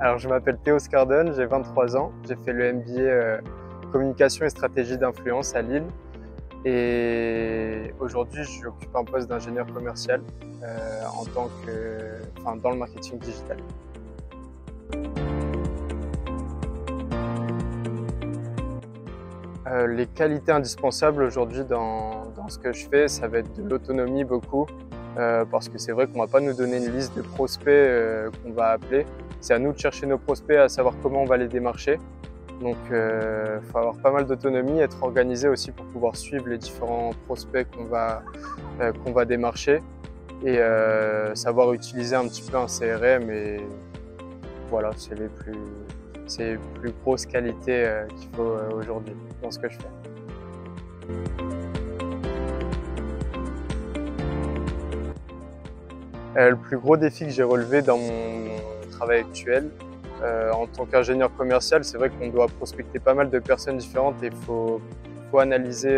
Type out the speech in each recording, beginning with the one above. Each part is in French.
Alors, je m'appelle Théo Scardone, j'ai 23 ans. J'ai fait le MBA Communication et stratégie d'influence à Lille. Et aujourd'hui, j'occupe un poste d'ingénieur commercial dans le marketing digital. Les qualités indispensables aujourd'hui dans ce que je fais, ça va être de l'autonomie beaucoup, parce que c'est vrai qu'on ne va pas nous donner une liste de prospects qu'on va appeler. C'est à nous de chercher nos prospects, à savoir comment on va les démarcher. Donc il faut avoir pas mal d'autonomie, être organisé aussi pour pouvoir suivre les différents prospects qu'on va démarcher et savoir utiliser un petit peu un CRM. Et voilà, c'est les plus grosses qualités qu'il faut aujourd'hui dans ce que je fais. Le plus gros défi que j'ai relevé dans mon travail actuel, en tant qu'ingénieur commercial, c'est vrai qu'on doit prospecter pas mal de personnes différentes et il faut analyser,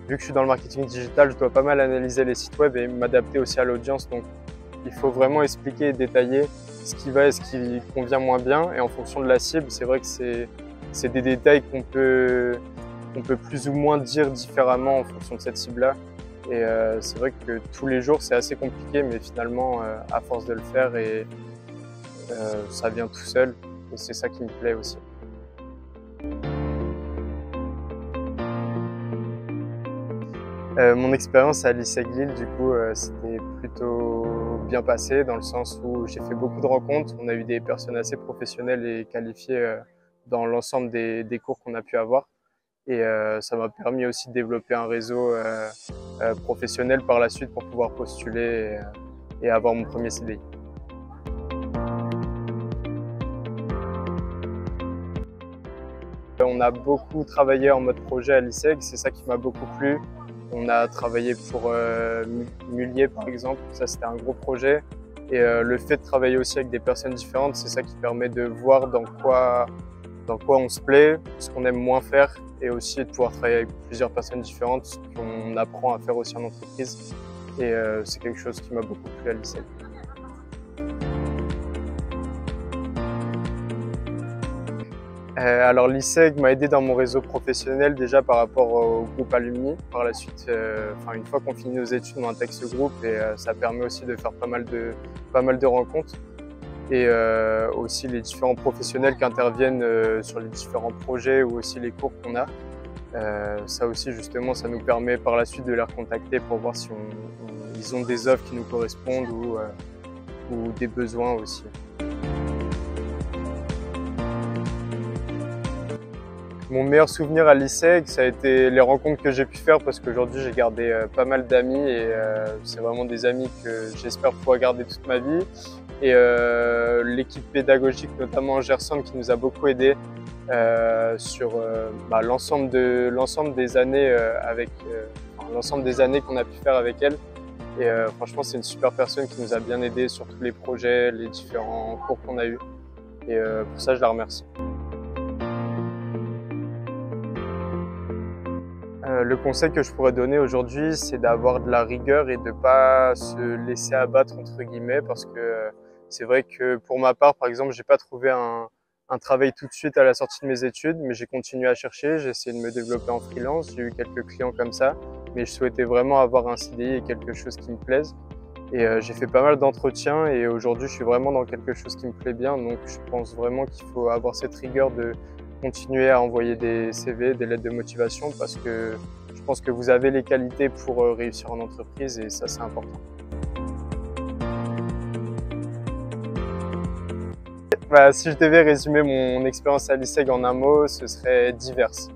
vu que je suis dans le marketing digital, je dois pas mal analyser les sites web et m'adapter aussi à l'audience. Donc il faut vraiment expliquer et détailler ce qui va et ce qui convient moins bien. Et en fonction de la cible, c'est vrai que c'est des détails qu'on peut plus ou moins dire différemment en fonction de cette cible-là. Et c'est vrai que tous les jours, c'est assez compliqué, mais finalement, à force de le faire, ça vient tout seul. Et c'est ça qui me plaît aussi. Mon expérience à l'ISEG Lille, du coup, c'était plutôt bien passé dans le sens où j'ai fait beaucoup de rencontres. On a eu des personnes assez professionnelles et qualifiées dans l'ensemble des cours qu'on a pu avoir. Et ça m'a permis aussi de développer un réseau professionnel par la suite pour pouvoir postuler et avoir mon premier CDI. On a beaucoup travaillé en mode projet à l'ISEG, c'est ça qui m'a beaucoup plu. On a travaillé pour Mullier par exemple, ça c'était un gros projet. Et le fait de travailler aussi avec des personnes différentes, c'est ça qui permet de voir dans quoi on se plaît, ce qu'on aime moins faire, et aussi de pouvoir travailler avec plusieurs personnes différentes, ce qu'on apprend à faire aussi en entreprise. Et c'est quelque chose qui m'a beaucoup plu à l'ISEG. Alors l'ISEG m'a aidé dans mon réseau professionnel déjà par rapport au groupe Alumni. Par la suite, une fois qu'on finit nos études, on intègre ce groupe et ça permet aussi de faire pas mal de rencontres. Et aussi les différents professionnels qui interviennent sur les différents projets ou aussi les cours qu'on a. Ça aussi justement, ça nous permet par la suite de les recontacter pour voir si ils ont des offres qui nous correspondent ou des besoins aussi. Mon meilleur souvenir à l'ISEG, ça a été les rencontres que j'ai pu faire parce qu'aujourd'hui j'ai gardé pas mal d'amis et c'est vraiment des amis que j'espère pouvoir garder toute ma vie. Et l'équipe pédagogique, notamment Gerson, qui nous a beaucoup aidés sur l'ensemble des années l'ensemble des années qu'on a pu faire avec elle. Et franchement, c'est une super personne qui nous a bien aidés sur tous les projets, les différents cours qu'on a eus. Et pour ça, je la remercie. Le conseil que je pourrais donner aujourd'hui, c'est d'avoir de la rigueur et de ne pas se laisser abattre entre guillemets, parce que c'est vrai que pour ma part, par exemple, j'ai pas trouvé un travail tout de suite à la sortie de mes études, mais j'ai continué à chercher, j'ai essayé de me développer en freelance, j'ai eu quelques clients comme ça, mais je souhaitais vraiment avoir un CDI et quelque chose qui me plaise. Et j'ai fait pas mal d'entretiens et aujourd'hui, je suis vraiment dans quelque chose qui me plaît bien, donc je pense vraiment qu'il faut avoir cette rigueur de continuer à envoyer des CV, des lettres de motivation, parce que je pense que vous avez les qualités pour réussir en entreprise et ça c'est important. Si je devais résumer mon expérience à l'ISEG en un mot, ce serait diverse.